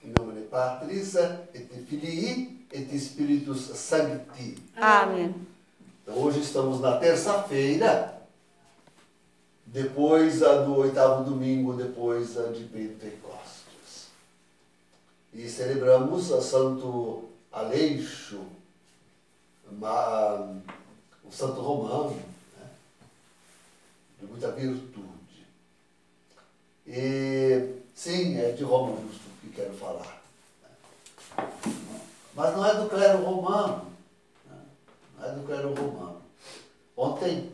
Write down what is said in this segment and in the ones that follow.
in nomine Patris et Filii et Spiritus Sancti. Amém. Então, hoje estamos na terça-feira, depois do 8º domingo, depois de Pentecostes. E celebramos a Santo Aleixo, o santo romano, né, de muita virtude. E, sim, é de Romanos que quero falar. Mas não é do clero romano. Não é do clero romano. Ontem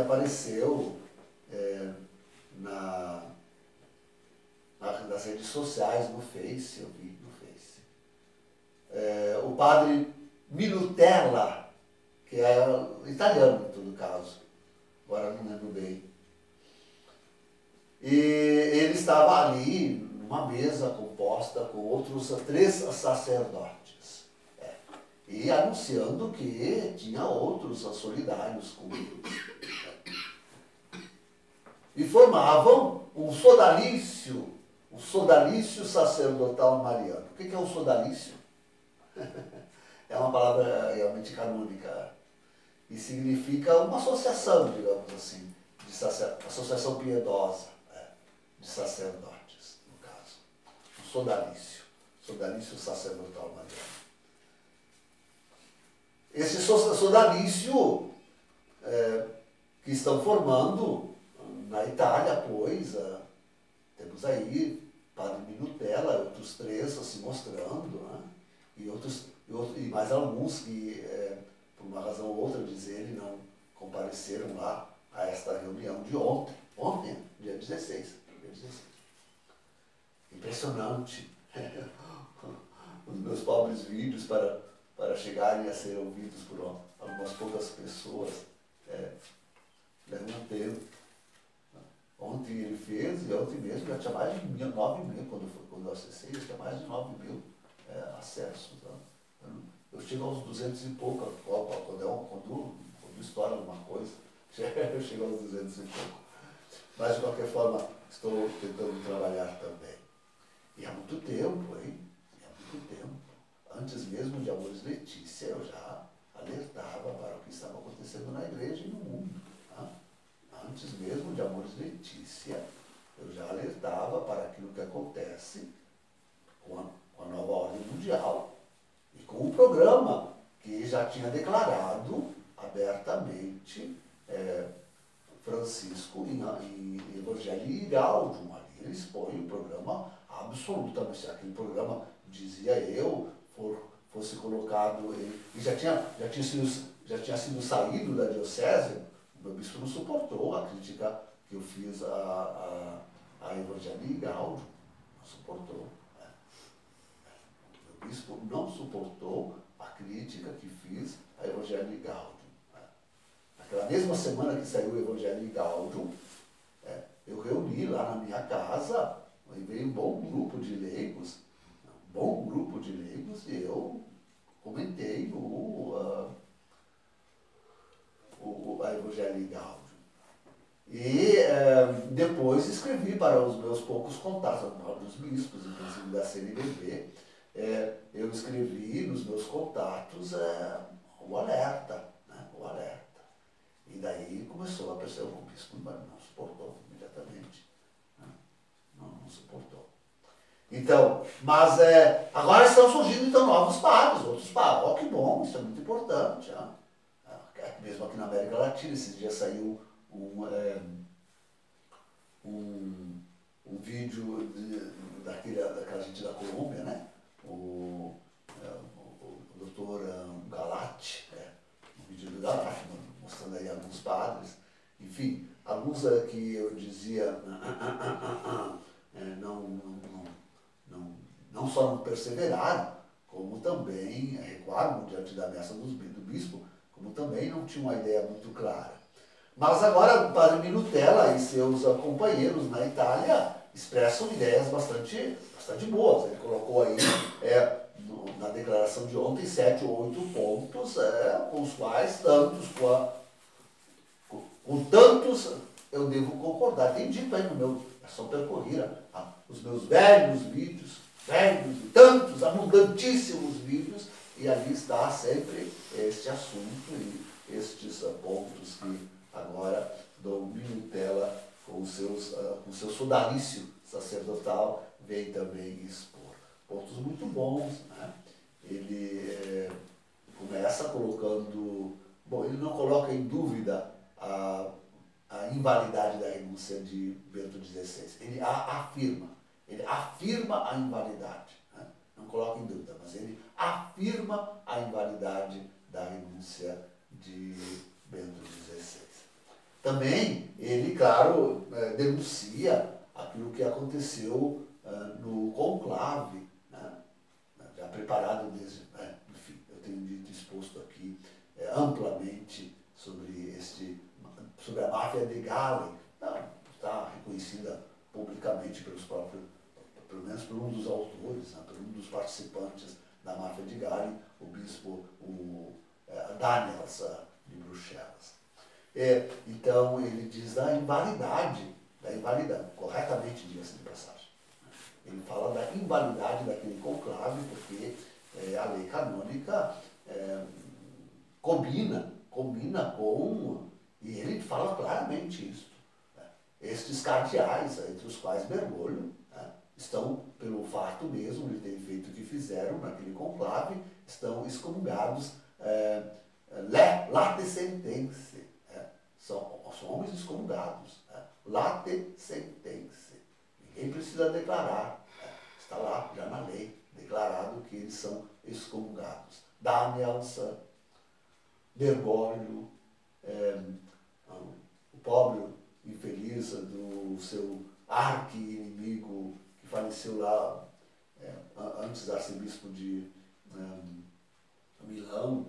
apareceu nas redes sociais, no Face, eu vi no Face, o padre Minutella, que é italiano em todo caso, agora não lembro bem. E ele estava ali numa mesa composta com outros 3 sacerdotes, e anunciando que tinha outros solidários com ele. E formavam um sodalício sacerdotal mariano. O que é um sodalício? É uma palavra realmente canônica. E significa uma associação, digamos assim, associação piedosa, de sacerdotes, no caso. Um sodalício sacerdotal mariano. Esse sodalício que estão formando na Itália, pois, temos aí Padre Minutella, outros 3 se mostrando, né? e mais alguns que, por uma razão ou outra, diz ele, não compareceram lá a esta reunião de ontem, dia 16. Impressionante. Os meus pobres vídeos para chegarem a ser ouvidos por algumas poucas pessoas levam um tempo. Ontem ele fez, e ontem mesmo já tinha mais de 9 mil, quando eu acessei, já tinha mais de 9 mil acessos. Tá? Eu chego aos 200 e pouco, quando estoura alguma coisa, eu chego aos 200 e pouco. Mas, de qualquer forma, estou tentando trabalhar também. E há muito tempo, hein? Antes mesmo de Amores Letícia, eu já alertava para o que estava acontecendo na igreja e no mundo. Tá? Antes mesmo de Amores Letícia, eu já alertava para aquilo que acontece com a nova ordem mundial e com o programa que já tinha declarado abertamente Francisco em Evangelho e Gaudium. Ali ele expõe o programa absolutamente. Se aquele programa, dizia eu, fosse colocado, e já tinha sido saído da diocese, o meu bispo não suportou a crítica que eu fiz a Evangelho e Gaudium. Não suportou. O meu bispo não suportou a crítica que fiz a Evangelho e Gaudium. Naquela mesma semana que saiu o Evangelho e Gaudium, eu reuni lá na minha casa, e veio um bom grupo de leigos, e eu comentei a Evangelho e Gaudium. E depois escrevi para os meus poucos contatos, para os bispos, inclusive da CNBB, eu escrevi nos meus contatos o alerta, né? O alerta. E daí começou a perceber, o bispo não suportou imediatamente. Né? Não suportou. Então, mas agora estão surgindo então novos padres, outros padres. Oh, que bom, isso é muito importante. Mesmo aqui na América Latina, esses dias saiu um vídeo daquela gente da Colômbia, né? O doutor Galati, um vídeo do Galati, mostrando aí alguns padres, enfim, alguns que eu dizia não só não perseveraram, como também recuaram diante da ameaça do bispo, como também não tinham uma ideia muito clara. Mas agora o padre Minutella e seus companheiros na Itália expressam ideias bastante boas. Ele colocou aí na declaração de ontem 7 ou 8 pontos com os quais com tantos eu devo concordar. Tem dito aí no meu, é só percorrer os meus velhos vídeos abundantíssimos vídeos, e ali está sempre este assunto e estes pontos que agora Dom Minutela, com o seu sodalício sacerdotal, vem também expor. Pontos muito bons, né? Ele começa colocando... Bom, ele não coloca em dúvida a invalidade da renúncia de Bento XVI. Ele afirma a invalidade. Né? Não coloca em dúvida, mas ele afirma a invalidade da renúncia de Bento XVI. Também ele, claro, denuncia aquilo que aconteceu no conclave, né? Já preparado desde... enfim, eu tenho dito, exposto aqui amplamente sobre a máfia de Galen. Está reconhecida publicamente pelos próprios, pelo menos por um dos autores, né, por um dos participantes da máfia de Galen, o bispo Daniels de Bruxelas. Então ele diz da invalidade, corretamente diga-se de passagem. Ele fala da invalidade daquele conclave, porque a lei canônica combina com... E ele fala claramente isso. Né? Estes cardeais, entre os quais Bergoglio, né, estão, pelo fato mesmo de terem feito o que fizeram naquele conclave, estão excomungados late sentenze. Né? São homens excomungados. Né? Late sentenze. Ninguém precisa declarar. Né? Está lá, já na lei, declarado que eles são excomungados. Daniels, Bergoglio, o pobre infeliz do seu arqui-inimigo que faleceu lá antes arcebispo de Milão.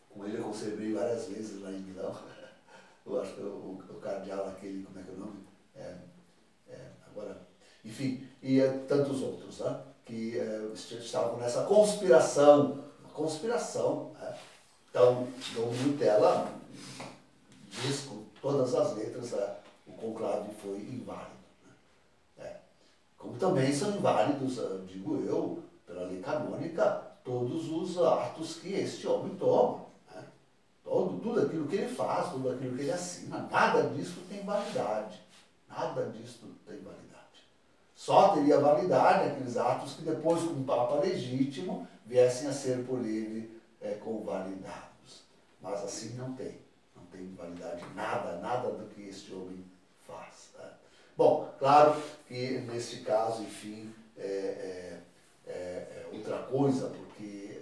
Com ele eu conservei várias vezes lá em Milão. Eu acho que o cardeal aquele, como é que é o nome? Agora, enfim, e tantos outros, né? Que estavam nessa conspiração. Uma conspiração, né? Então, Dom Minutela diz com todas as letras o conclave foi inválido. Né? Como também são inválidos, digo eu, pela lei canônica, todos os atos que este homem toma. Né? Tudo aquilo que ele faz, tudo aquilo que ele assina, nada disso tem validade. Nada disso tem validade. Só teria validade aqueles atos que depois, como Papa legítimo, viessem a ser por ele convalidados. Mas assim não tem validade nada do que este homem faz. Né? Bom, claro que neste caso, enfim, outra coisa, porque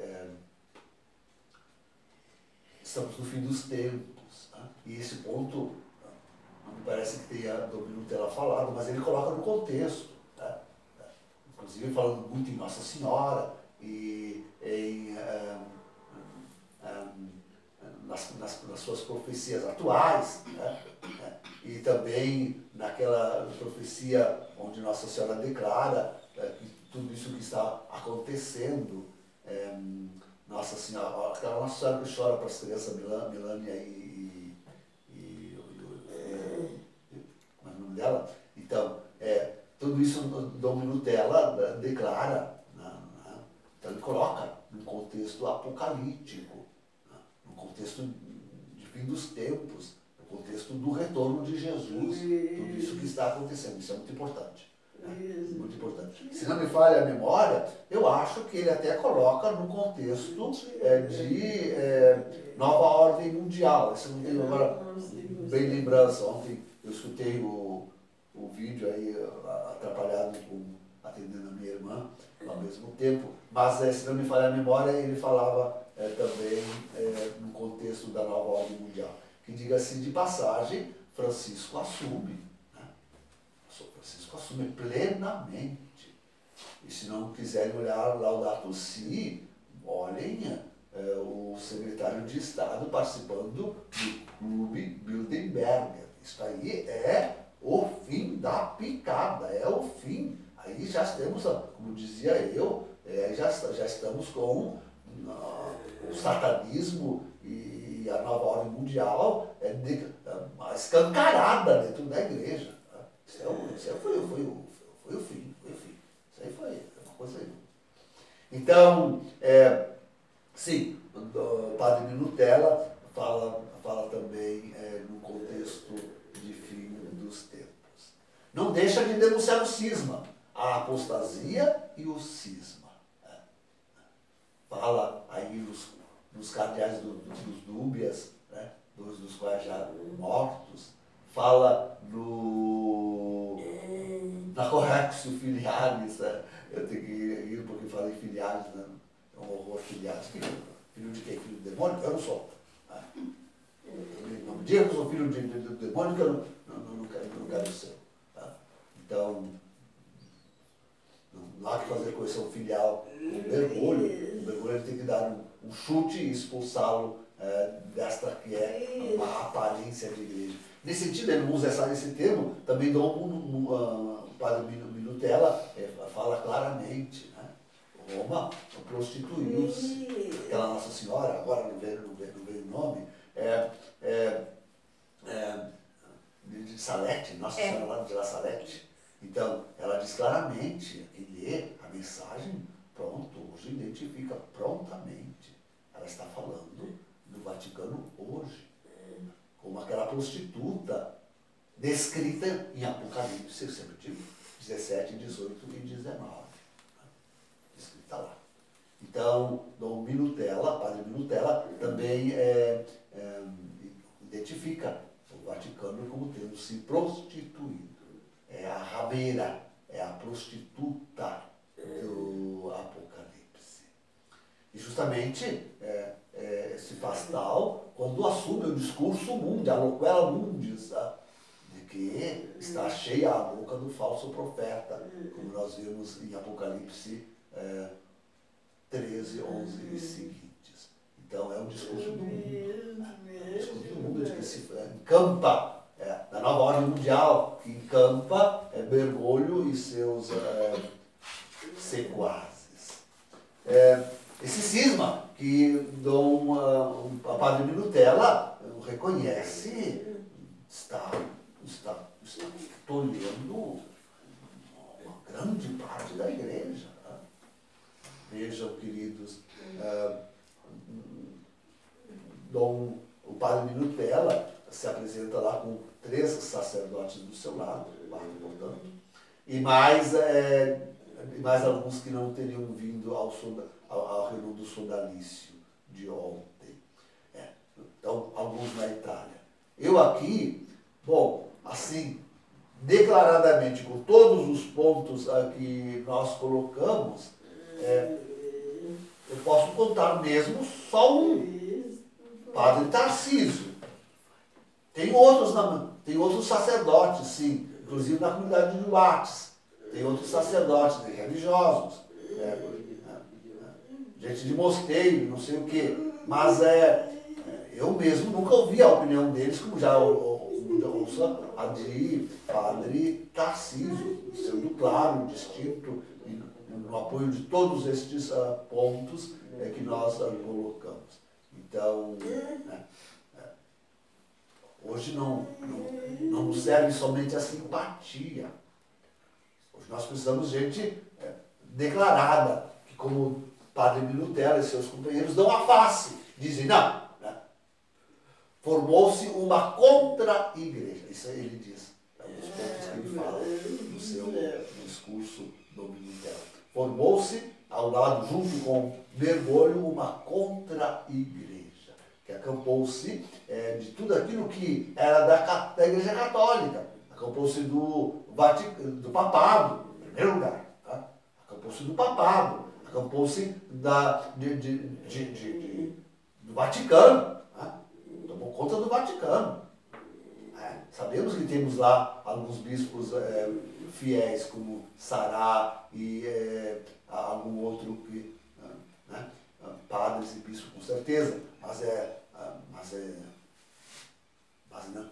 estamos no fim dos tempos. Né? E esse ponto, não me parece que tenha Dom Minutela falado, mas ele coloca no contexto. Né? Inclusive falando muito em Nossa Senhora e nas suas profecias atuais, né? E também naquela profecia onde Nossa Senhora declara que tudo isso que está acontecendo, Nossa Senhora, aquela Nossa Senhora que chora para as crianças, Melânia como é o nome dela? Então, tudo isso Dom Minutela declara, né? Então ele coloca num contexto apocalíptico, né? Num contexto de fim dos tempos, no contexto do retorno de Jesus, tudo isso que está acontecendo, isso é muito importante. Né? Muito importante. Se não me falha a memória, eu acho que ele até coloca no contexto de nova ordem mundial. Isso eu não tenho agora bem lembrança. Ontem eu escutei o vídeo aí atrapalhado atendendo a minha irmã ao mesmo tempo, mas se não me falha a memória, ele falava também no contexto da nova ordem mundial. Que diga-se de passagem, Francisco assume. Francisco assume plenamente. E se não quiserem olhar Laudato Si, olhem o secretário de Estado participando do Clube Bilderberger. Isso aí é o fim da picada, é o fim. Aí já temos, como dizia eu, já estamos com o satanismo e a nova ordem mundial escancarada dentro da igreja. Isso aí foi o fim. Isso aí foi uma coisa Então, sim, o padre Minutella fala também no contexto de fim dos tempos. Não deixa de denunciar o cisma, a apostasia e o cisma. Fala aí nos cardeais dos Dúbias, né? Dois dos quais já mortos. Fala na Correctio Filialis, né? Eu tenho que ir porque falei filialis, né? É um horror filialis. Filho de quem? Filho do demônio? Eu não sou. Não me diga que eu sou filho do demônio, que eu não quero ser. Tá? Então, não há que fazer correção filial com o mergulho. O mergulho tem que dar um chute e expulsá-lo desta que é uma aparência de igreja. Nesse sentido, ele não usa esse termo, também o padre Minutella fala claramente, né? Roma prostituiu-se. Aquela Nossa Senhora, agora não veio o nome, de Salete, Nossa Senhora lá de La Salete. Então, ela diz claramente, quem lê a mensagem, pronto, hoje identifica prontamente. Ela está falando do Vaticano hoje, como aquela prostituta descrita em Apocalipse, eu sempre digo, 17, 18 e 19. Escrita lá. Então, Dom Minutella, padre Minutella, também identifica o Vaticano como tendo se prostituído. É a rabeira, é a prostituta do Apocalipse. E justamente se faz tal quando assume o discurso mundi, a loquela mundis, de que está cheia a boca do falso profeta, como nós vemos em Apocalipse 13, 11 e seguintes. Então é um discurso do mundo. É um discurso do mundo de que se encampa, da nova ordem mundial, que encampa Bergoglio e seus sequazes. Esse cisma que a padre Minutella reconhece está tolhendo uma grande parte da igreja. Né? Vejam, queridos, o padre Minutella se apresenta lá com 3 sacerdotes do seu lado, portanto, e mais alguns que não teriam vindo ao reino do sodalício de ontem. Então, alguns na Itália. Eu aqui, assim, declaradamente, com todos os pontos que nós colocamos, eu posso contar mesmo só um, Padre Tarcísio. Tem outros sacerdotes, sim, inclusive na comunidade de Duartes. Tem outros sacerdotes religiosos, gente de mosteiro, não sei o quê. Mas eu mesmo nunca ouvi a opinião deles, como já ouço a de Padre Tarcísio, sendo claro, distinto, no apoio de todos estes pontos que nós colocamos. Então, hoje não nos serve somente a simpatia. Hoje nós precisamos de gente declarada, que como Padre Minutella e seus companheiros dão a face, dizem, não, formou-se uma contra-igreja. Isso aí ele diz, um dos pontos que ele fala no seu discurso do Minutella. Formou-se, ao lado, junto com Bergoglio, uma contra-igreja, que acampou-se de tudo aquilo que era da Igreja Católica, acampou-se do papado, em primeiro lugar, tá? Acampou-se do papado, acampou-se do Vaticano, tá? Tomou conta do Vaticano. Sabemos que temos lá alguns bispos fiéis, como Sará e algum outro que, padres e bispos com certeza, mas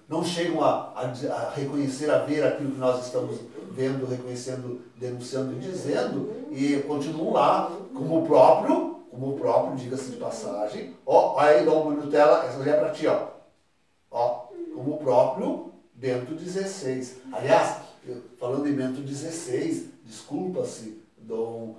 não chegam a reconhecer, a ver aquilo que nós estamos vendo, reconhecendo, denunciando e dizendo, e continuam lá, como o próprio, diga-se de passagem, olha aí, Dom Minutella, essa já é para ti, como o próprio Bento XVI. Aliás, falando em Bento XVI, desculpa-se Dom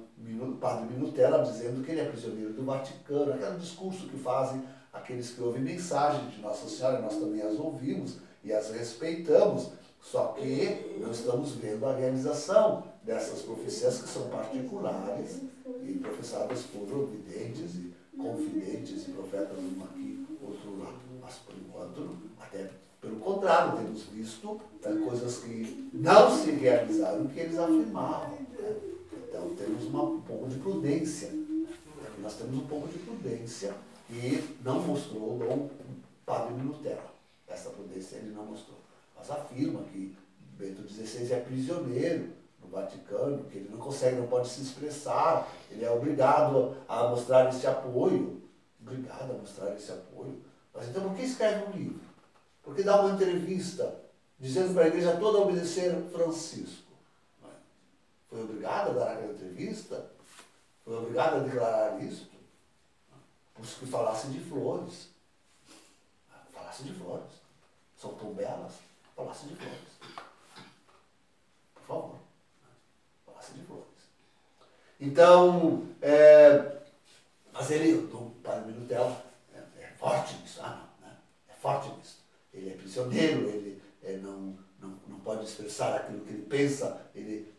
padre Minutella dizendo que ele é prisioneiro do Vaticano, aquele discurso que fazem aqueles que ouvem mensagens de Nossa Senhora, nós também as ouvimos e as respeitamos, só que não estamos vendo a realização dessas profecias que são particulares e professadas por videntes e confidentes e profetas um aqui, outro lá. Mas por enquanto, até pelo contrário, temos visto coisas que não se realizaram que eles afirmavam. Então temos um pouco de prudência. Nós temos um pouco de prudência e não mostrou o Dom Padre Minutella. Essa prudência ele não mostrou. Mas afirma que Bento XVI é prisioneiro no Vaticano, que ele não consegue, não pode se expressar, ele é obrigado a mostrar esse apoio. Obrigado a mostrar esse apoio. Mas então por que escreve um livro? Por que dá uma entrevista dizendo para a igreja toda a obedecer Francisco? Foi obrigado a dar aquela entrevista? Foi obrigado a declarar isto? Por que falasse de flores. Falasse de flores. São tão belas. Falasse de flores. Por favor. Falasse de flores. Então, mas ele, o padre Minutella, é forte nisso. Ah, não, né? É forte nisso. Ele é prisioneiro, ele não pode expressar aquilo que ele pensa, ele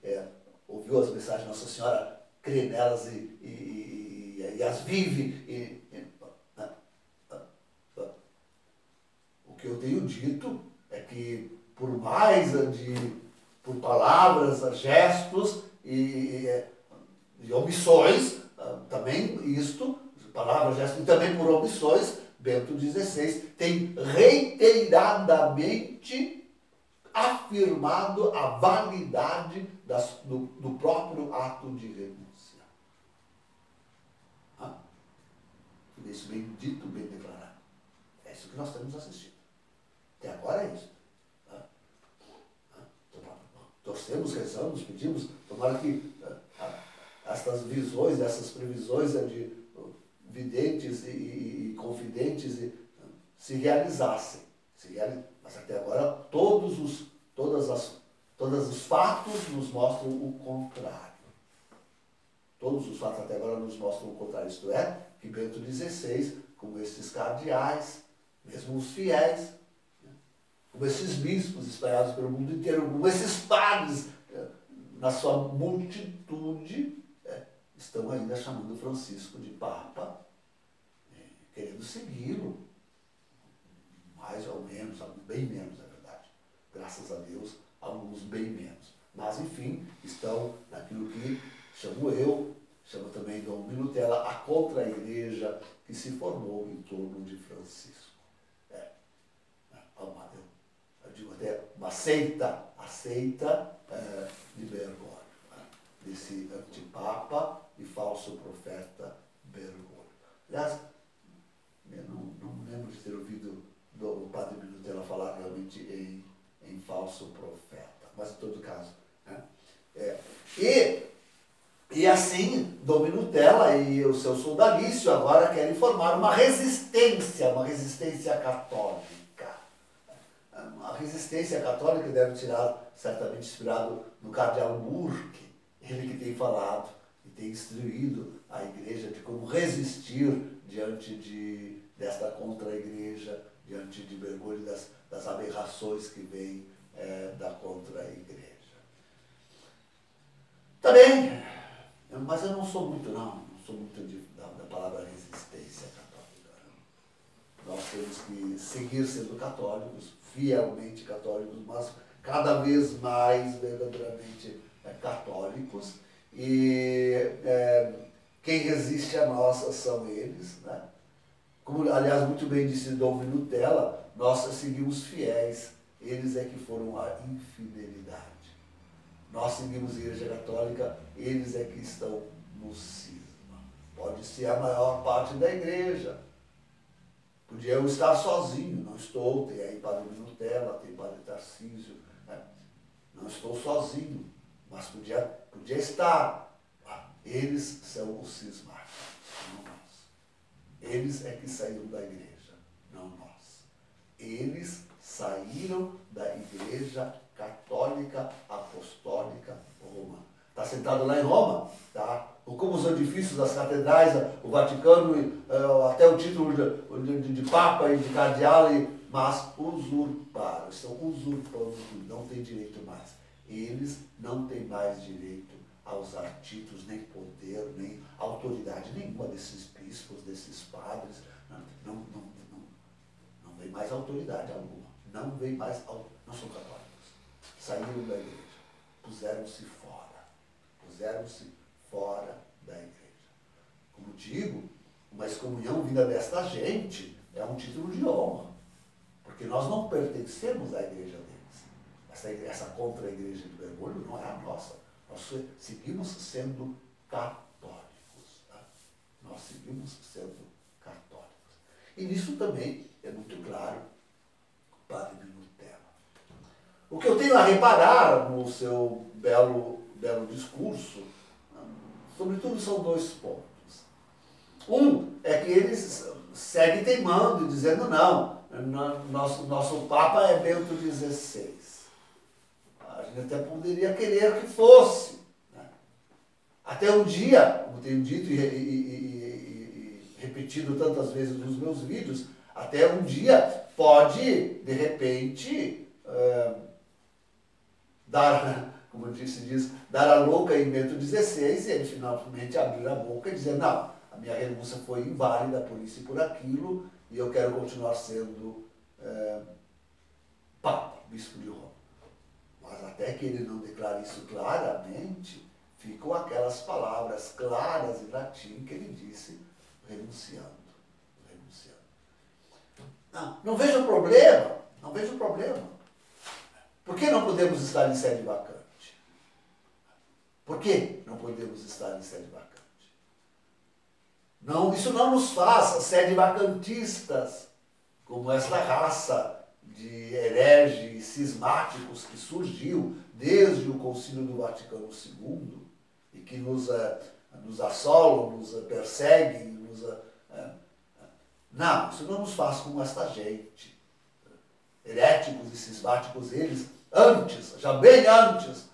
ouviu as mensagens de Nossa Senhora, crê nelas e as vive. O que eu tenho dito é que por mais por palavras, gestos e omissões, também isto, palavras, gestos e também por omissões, Bento XVI tem reiteradamente afirmado a validade do próprio ato de renúncia. Isso bem dito, bem declarado. É isso que nós temos assistido. Até agora é isso. Torcemos, rezamos, pedimos, tomara que estas visões, essas previsões de videntes e confidentes se realizassem. Mas até agora todos os fatos nos mostram o contrário. Todos os fatos até agora nos mostram o contrário. Isto é, que Bento XVI, como esses cardeais, mesmo os fiéis, como esses bispos espalhados pelo mundo inteiro, como esses padres, na sua multitude, estão ainda chamando Francisco de Papa, querendo segui-lo. Mais ou menos, bem menos, na verdade. Graças a Deus, alguns bem menos. Mas, enfim, estão naquilo que chamo também Dom Minutella, a contra-igreja que se formou em torno de Francisco. Eu digo até uma seita de Bergoglio, desse antipapa e falso profeta Bergoglio. Aliás, eu não me lembro de ter ouvido o padre Minutella falar realmente em falso profeta, mas em todo caso. E assim, Dom Minutella e o seu soldalício agora querem formar uma resistência católica. A resistência católica deve tirar, certamente inspirado no cardeal Burke, ele que tem falado e tem instruído a igreja de como resistir diante desta contra-igreja, diante de Bergoglio, das aberrações que vêm da contra-igreja. Tá bem, mas eu não sou muito da palavra resistência católica. Nós temos que seguir sendo católicos, fielmente católicos, mas cada vez mais verdadeiramente católicos. E quem resiste a nós são eles, né? Como, aliás, muito bem disse Dom Minutella, nós seguimos fiéis, eles é que foram a infidelidade. Nós seguimos a Igreja Católica, eles é que estão no cisma. Pode ser a maior parte da igreja. Podia eu estar sozinho, não estou, tem aí Padre Minutella, tem Padre Tarcísio, né? Não estou sozinho, mas podia estar. Eles são os cismáticos, não nós. Eles é que saíram da igreja, não nós. Eles saíram da Igreja Católica Apostólica Romana. Está sentado lá em Roma, tá? ou como os edifícios das catedrais, o Vaticano, até o título de Papa e de Cardeal, mas usurparam, estão usurpando tudo, não tem direito mais. Eles não têm mais direito a usar títulos, nem poder, nem autoridade nenhuma desses bispos, desses padres. Não vem mais autoridade alguma. Não vem mais, não são católicos. Saíram da igreja, puseram-se fora da igreja. Como digo, uma excomunhão vinda desta gente é um título de honra, porque nós não pertencemos à igreja deles. Essa contra-igreja do mergulho não é a nossa. Nós seguimos sendo católicos. Tá? Nós seguimos sendo católicos. E nisso também é muito claro o Padre Minutella. O que eu tenho a reparar no seu belo discurso, sobretudo, são dois pontos. Um é que eles seguem teimando e dizendo não, nosso Papa é Bento XVI. A gente até poderia querer que fosse. Né? Até um dia, como tenho dito e repetido tantas vezes nos meus vídeos, até um dia pode, de repente, como se diz, dar a louca em Bento XVI e ele finalmente abrir a boca e dizer, não, a minha renúncia foi inválida por isso e por aquilo e eu quero continuar sendo Papa, Bispo de Roma. Mas até que ele não declare isso claramente, ficam aquelas palavras claras em latim que ele disse, renunciando. Não vejo problema, não vejo problema. Por que não podemos estar em sede vacante? Por que não podemos estar em sede vacante? Não, isso não nos faz sede vacantistas, como esta raça de hereges cismáticos que surgiu desde o Concílio do Vaticano II e que nos assolam, nos perseguem, não, isso não nos faz como esta gente. Heréticos e cismáticos eles, já bem antes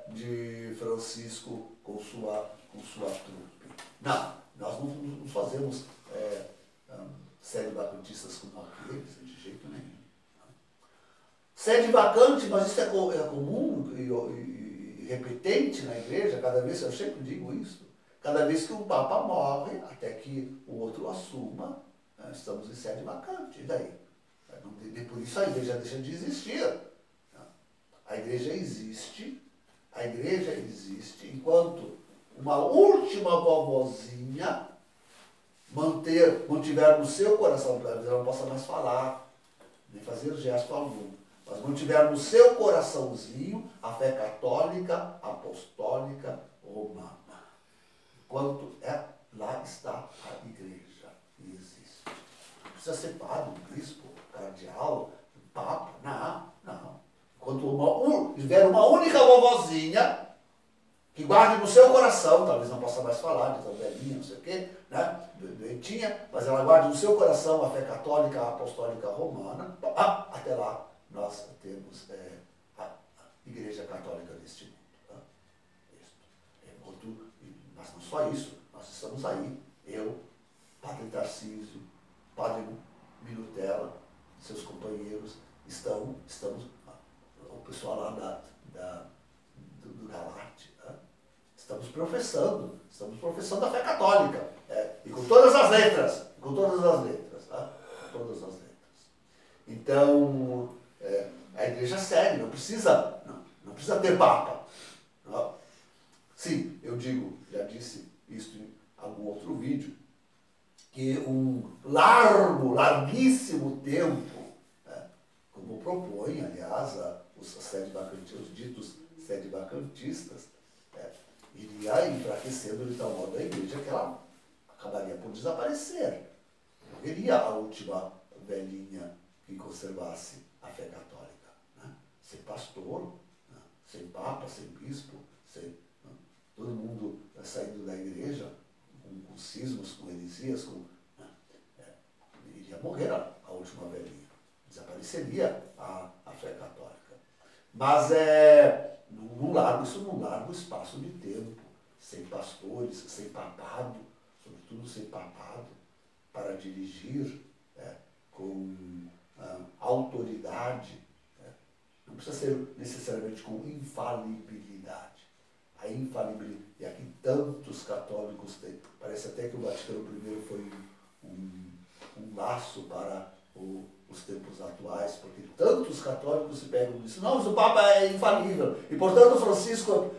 de Francisco com sua trupe. Não, nós não fazemos sede vacantistas como aqueles, de jeito nenhum. Sede vacante, mas isso é comum e repetente na igreja, cada vez, eu sempre digo isso, cada vez que um Papa morre, até que o outro assuma, estamos em sede vacante. E daí? Nem por isso a igreja deixa de existir. A igreja existe enquanto uma última vovozinha mantiver no seu coração, talvez ela não possa mais falar, nem fazer gesto algum, mas mantiver no seu coraçãozinho a fé católica, apostólica, romana. Enquanto lá está a igreja e existe. Não precisa ser padre, bispo, cardeal, papa, não. Enquanto tiver uma única vovozinha que guarde no seu coração, talvez não possa mais falar, de tão velhinha, não sei o quê, né? Doentinha, mas ela guarde no seu coração a fé católica, a apostólica romana, até lá nós temos a Igreja Católica deste mundo. Tá? Mas não só isso, nós estamos aí, eu, Padre Tarcísio, Padre Minutella, seus companheiros, estamos, o pessoal lá do Galate, estamos professando a fé católica, e com todas as letras, tá? Com todas as letras. Então, a igreja segue, não precisa ter Papa. Não? Sim, eu digo, já disse isso em algum outro vídeo, que um larguíssimo tempo, como propõe, aliás, os ditos sede-vacantistas, iria enfraquecendo de tal modo a igreja que ela acabaria por desaparecer. Não teria a última velhinha que conservasse a fé católica. Né? Sem pastor, né? Sem papa, sem bispo, todo mundo saindo da igreja com cismos, com heresias, iria morrer a última velhinha. Desapareceria a fé católica. Mas num largo espaço de tempo, sem pastor, depois sem papado, sobretudo sem papado, para dirigir com autoridade. Não precisa ser necessariamente com infalibilidade. A infalibilidade, e aqui tantos católicos têm, parece até que o Vaticano I foi um laço para os tempos atuais, porque tantos católicos se pegam nisso. Não, mas o Papa é infalível, e portanto Francisco,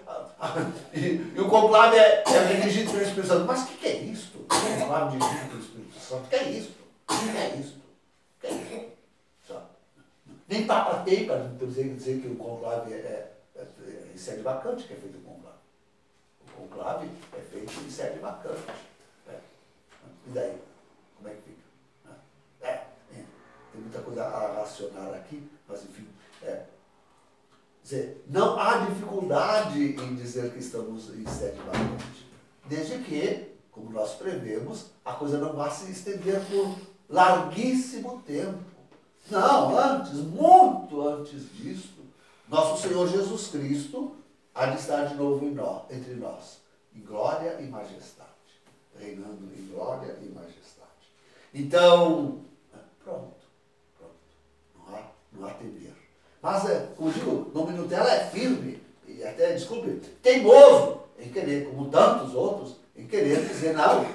e o conclave é dirigido pelo Espírito Santo. Mas o que é isto? O conclave dirigido pelo Espírito Santo, o que é isto? O que é isto? O que é isto? Nem Papa tem para dizer que o conclave é em sede vacante que é feito o conclave. O conclave é feito em sede vacante. E daí? Como é que fica? Tem muita coisa a racionar aqui, mas enfim. Dizer, não há dificuldade em dizer que estamos em sede vacante, desde que, como nós prevemos, a coisa não vá se estender por larguíssimo tempo. Não, antes, muito antes disso, nosso Senhor Jesus Cristo há de estar de novo entre nós, em glória e majestade, reinando em glória e majestade. Então, pronto, não há temer. Mas, como digo, Dom Minutella é firme, e até, desculpe, teimoso em querer, como tantos outros, em querer dizer, não,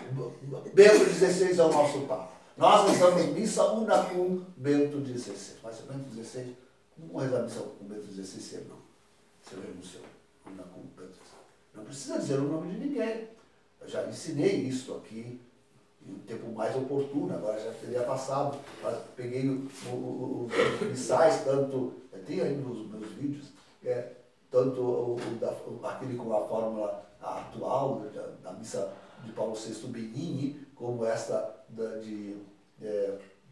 Bento XVI é o nosso Papa. Nós rezamos missa una cum Bento XVI. Mas Bento XVI, não rezar missa com Bento XVI, não. Você renunciou. Una cum Bento XVI. Não precisa dizer o nome de ninguém. Eu já ensinei isso aqui em um tempo mais oportuno, agora já teria passado. Mas peguei os missais, tanto, tem aí nos meus vídeos, tanto aquele com a fórmula atual da missa de Paulo VI Benigni, como esta de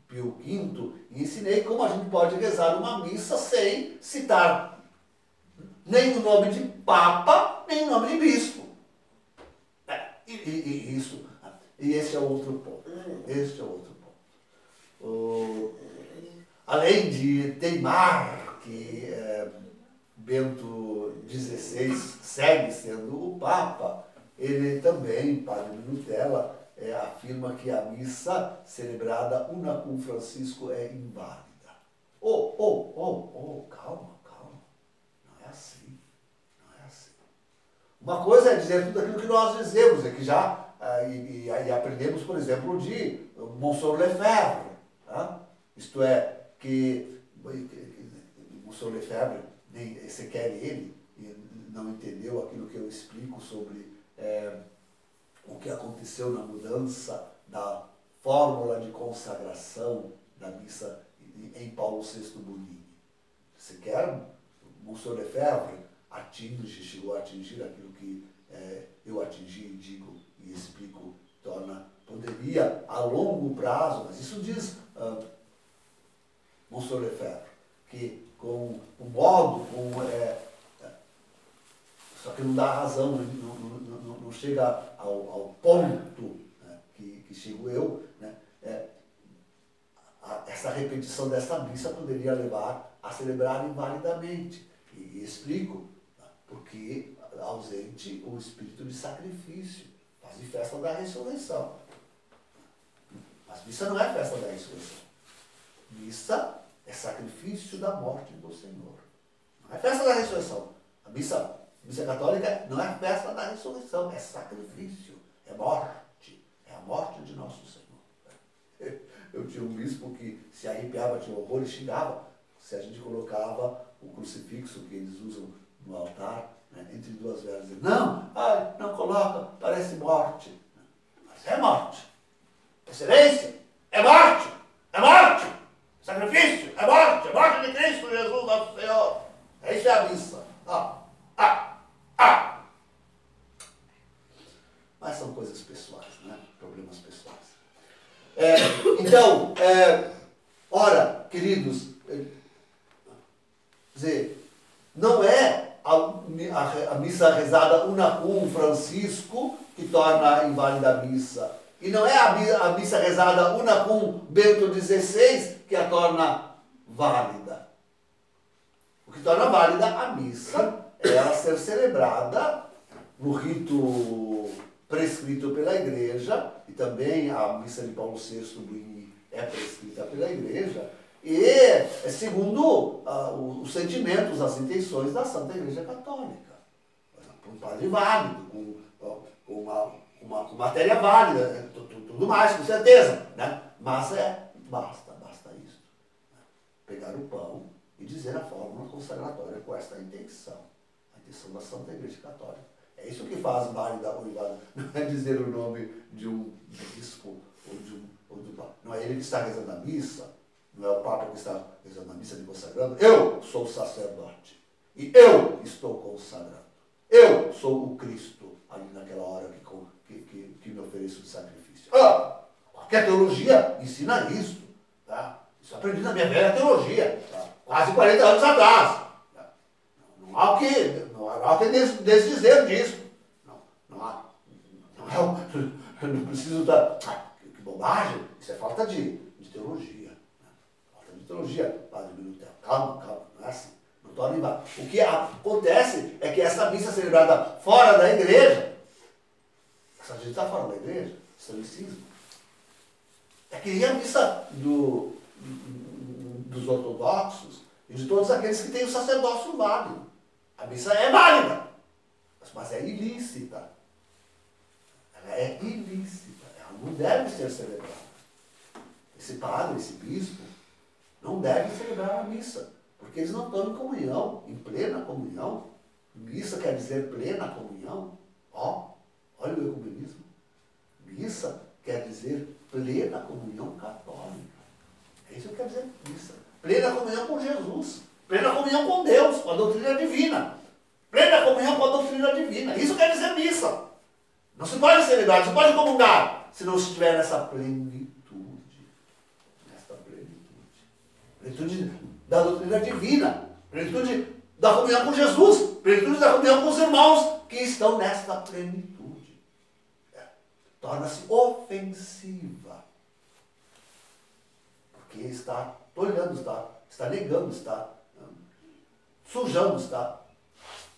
Pio V, e ensinei como a gente pode rezar uma missa sem citar nem o nome de Papa, nem o nome de Bispo. E esse é outro ponto. Este é outro ponto. Além de teimar que Bento XVI segue sendo o Papa, ele também, Padre Minutella, afirma que a missa celebrada una cum Francisco é inválida. Calma. Não é assim. Uma coisa é dizer tudo aquilo que nós dizemos, que já, e aprendemos, por exemplo, de Monsieur Lefebvre. Tá? Isto é, que Monsieur Lefebvre, sequer ele, não entendeu aquilo que eu explico sobre o que aconteceu na mudança da fórmula de consagração da missa em Paulo VI Bonini. Sequer Monsieur Lefebvre chegou a atingir aquilo que eu atingi, digo e explico, poderia a longo prazo, mas isso diz Monsieur Lefebvre, que com o modo como só que não dá razão, não chega ao ponto, né, que chego eu, né, essa repetição dessa missa poderia levar a celebrar invalidamente. E explico, né, porque ausente o espírito de sacrifício, faz de festa da ressurreição. Mas missa não é festa da ressurreição. Missa é sacrifício da morte do Senhor. Não é festa da ressurreição. A missa católica não é festa da ressurreição, é sacrifício, é morte, é a morte de nosso Senhor. Eu tinha um bispo que se arrepiava, tinha horror e xingava se a gente colocava o crucifixo que eles usam no altar, né, entre duas velas. Não coloca, parece morte. Mas é morte. Excelência, é morte, sacrifício, é morte de Cristo Jesus nosso Senhor. Isso é a missa. Mas são coisas pessoais, né? Problemas pessoais. Então, ora, queridos, não é a missa rezada una cum Francisco que torna inválida a missa. E não é a missa rezada una cum Bento XVI que a torna válida. O que torna válida a missa é ela ser celebrada no rito prescrito pela Igreja, e também a missa de Paulo VI é prescrita pela Igreja, e segundo os sentimentos, as intenções da Santa Igreja Católica. Um padre válido, com uma matéria válida, tudo mais, com certeza, né? Mas basta isso. Né? Pegar o pão e dizer a fórmula consagratória com esta intenção. A intenção da Santa Igreja Católica. É isso que faz válida ou inválida. Não é dizer o nome de um bispo ou do Papa. Não é ele que está rezando a missa, não é o Papa que está rezando a missa de consagrando. Eu sou o sacerdote. E eu estou consagrando. Eu sou o Cristo, ali naquela hora que me ofereço de sacrifício. Qualquer teologia ensina isso. Tá? Isso eu aprendi na minha velha teologia, tá? Quase 40 anos atrás. Tá? Não há o que desdizer disso. Não preciso que bobagem. Isso é falta de teologia. Né? Falta de teologia, Padre Minutel. Calma, não é assim. O que acontece é que essa missa celebrada fora da igreja, essa gente está fora da igreja, historicismo, é que nem a missa dos ortodoxos e de todos aqueles que têm o sacerdócio válido. A missa é válida, mas é ilícita. Ela é ilícita, ela não deve ser celebrada. Esse padre, esse bispo, não deve celebrar a missa. Porque eles não estão em comunhão, em plena comunhão. Missa quer dizer plena comunhão. Olha o ecumenismo. Missa quer dizer plena comunhão católica. É isso que quer dizer missa. Plena comunhão com Jesus. Plena comunhão com Deus, com a doutrina divina. Plena comunhão com a doutrina divina. Isso quer dizer missa. Não se pode celebrar, não se pode comungar, se não estiver nessa plenitude. Nessa plenitude. Plenitude da doutrina divina, plenitude da comunhão com Jesus, plenitude da comunhão com os irmãos que estão nesta plenitude. Torna-se ofensiva. Porque está olhando, está negando, está sujando, está.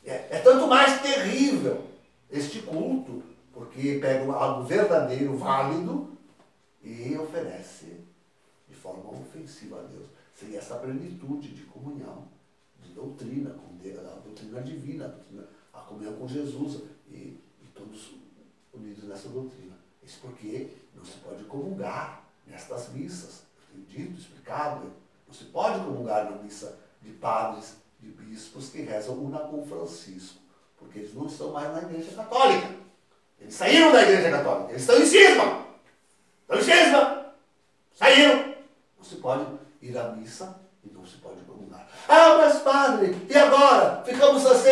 É tanto mais terrível este culto, porque pega algo verdadeiro, válido, e oferece de forma ofensiva a Deus. Sem essa plenitude de comunhão, de doutrina, com Deus, a doutrina divina, a comunhão com Jesus, e todos unidos nessa doutrina. Isso porque não se pode comungar nestas missas. Eu tenho dito, explicado, não se pode comungar na missa de padres, de bispos que rezam una com Francisco, porque eles não estão mais na Igreja Católica. Eles saíram da Igreja Católica, eles estão em cisma. Saíram. Não se pode ir à missa e não se pode comungar. Mas padre, e agora? Ficamos assim